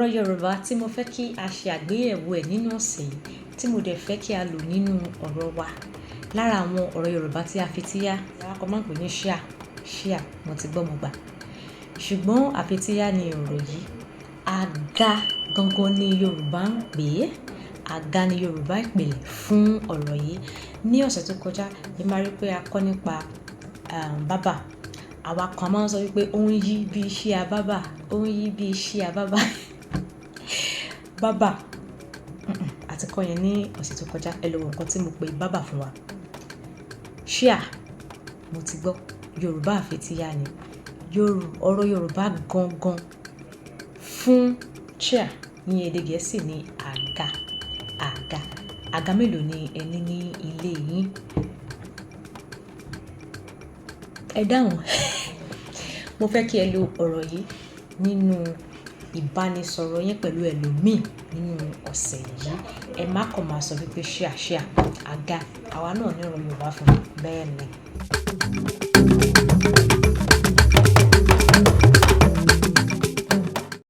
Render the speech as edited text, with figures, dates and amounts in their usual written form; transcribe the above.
ọ̀rọ̀ Yorùbá tí mo fẹ́ kí a ṣe àgbéyẹ̀wò ẹ̀ nínú ọ̀sẹ̀ yìí, tí mo dẹ̀ fẹ́ kí a lò nínú ọ̀rọ̀ wa. Lára àwọn ọ̀rọ̀ Yorùbá tí a fi tíyá, àwọn kan máa ń pè ní ṣíà, mo ti gbọ́ mo gbà. Ṣùgbọ́n àfitíyá ni ọ̀rọ̀ yìí. Àga gangan ni Yorùbá ń pè é. Àga ni Yorùbá ìpìlẹ̀ fún ọ̀rọ̀ yìí. Ní ọ̀sẹ̀ tó kọjá, ẹ máa rí pé a kọ́ nípa bábà. Àwa kan máa ń sọ wípé ó ń yí bí ṣíà bábà, ó ń yí bí ṣíà bábà. Bábà, àti kọ́ yẹn ní ọ̀sẹ̀ tó kọjá. Ẹ lọ wo nǹkan tí mo pè bábà fún wa. Ṣíà, mo ti gbọ́. Yorùbá àfitíyá ni. Ọ̀rọ̀ Yorùbá gangan fún chair ní èdè Gẹ̀ẹ́sì ni àga. Àga mélòó ni ẹ ní ní ilé yín? Ẹ dáhùn. Mo fẹ́ kí ẹ lo ọ̀rọ̀ yìí nínú ìbánisọ̀rọ̀ yín pẹ̀lú ẹlòmíì nínú ọ̀sẹ̀ yìí. Ẹ má kàn máa sọ wípé ṣíà, àga. Àwa náà ní ọ̀rọ̀ Yorùbá fún bẹ́ẹ̀ ni.